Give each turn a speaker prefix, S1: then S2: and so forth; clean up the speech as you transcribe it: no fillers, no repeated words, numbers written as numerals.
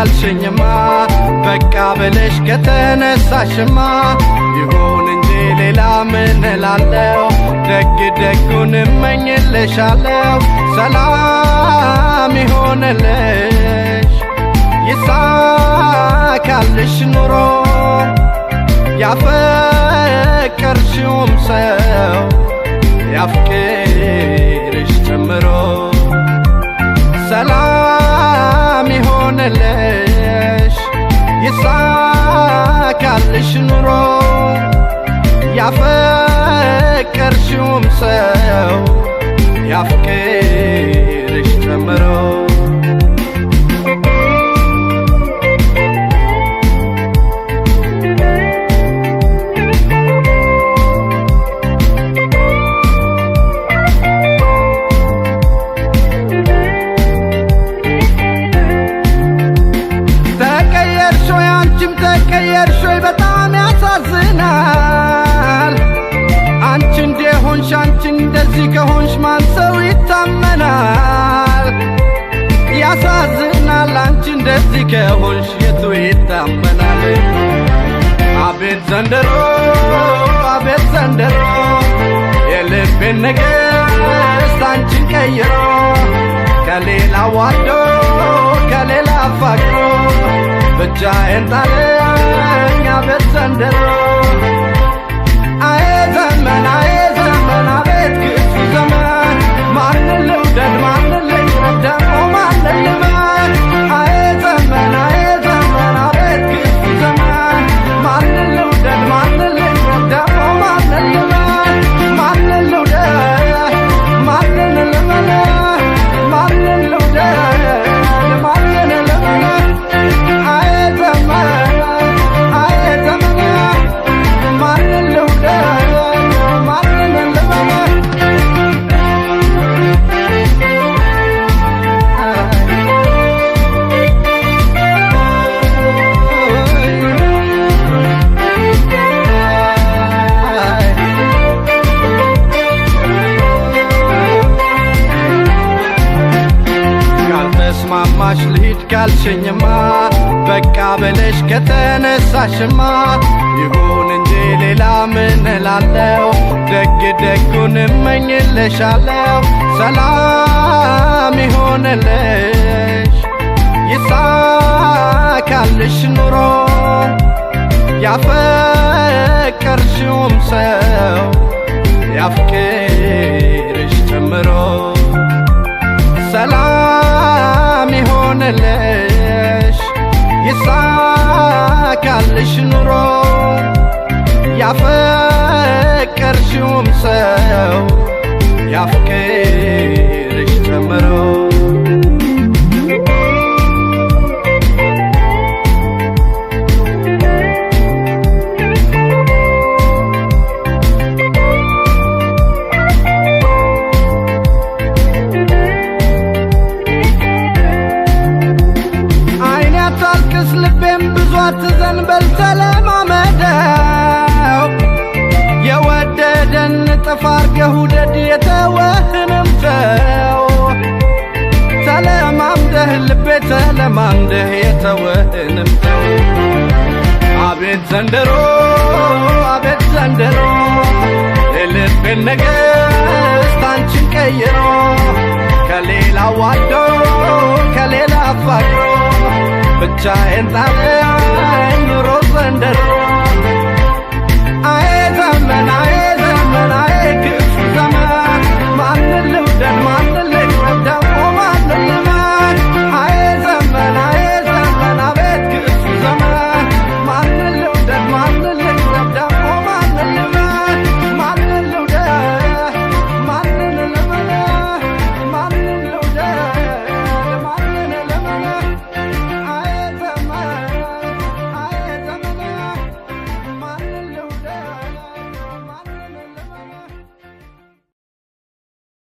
S1: ካልሽኝማ በቃ ብለሽ ከተነሳሽማ ይሁን እንጂ ሌላ ምን እላለሁ ደግ ደጉን እመኝልሻለሁ ሰላም ይሆንልሽ ይሳካልሽ ኑሮ ያፈቀርሽውም ሰው ያፍቅርሽ ጨምሮ ሰላም ይሆንልሽ ይሳካልሽ ኑሮ ያፈቀርሽውም ሰው ያፍቅርሽ ጨምሮ ተቀየርሾይ በጣም ያሳዝናል አንቺ እንደሆንሽ አንቺ እንደዚህ ከሆንሽ ማን ሰው ይታመናል ያሳዝናል አንቺ እንደዚህ ከሆንሽ የቱ ይታመናል አቤት ዘንድሮ የልቤን ንግሥት አንቺን ቀይሮ ከሌላ ዋዶ ከሌላ አፋቅሮ ብቻዬን ጣለኝ አቤት ዘንድሮ አዬ ዘመን አቤት ክፉ ዘመን ማንን ልውደድ ማንን ልቅረብ ደግሞ ማንን ልመን አዬ ዘመን አቤት ክፉ ዘመን ማንን ልውደድ ማንን ልቅረብ ደግሞ ማንን ልመን ማንን ልውደድ ማንን ልመን ማንን ልውደድ ማንን ልመን ማማሽ ልሂድ ካልሽኝማ በቃ ብለሽ ከተነሳሽማ ይሁን እንጂ ሌላ ምን እላለሁ ደግ ደጉን እመኝልሻለሁ ሰላም ይሆንልሽ ይሳካልሽ ኑሮ ያፈቀርሽውም ሰው ያፍቅርሽ ጨምሮ ሰላም ይሆንልሽ ይሳካልሽ ኑሮ ያፈቀርሽውም ሰው ያፍቅርሽ ጨምሮ ልቤም ብዙ አትዘንበል ተለማመደው የወደደን ጥፍ አርገህ ውደድ የተወህንም ተው ተለማምደህ ልቤ ተለማምደህ የተወህንም ተው አቤት ዘንድሮ የልቤን ንግሥት አንቺን ቀይሮ ከሌላ ዋዶ ከሌላ አፋቅሮ ብቻዬን ጣለኝ ኑሮ ዘንድሮ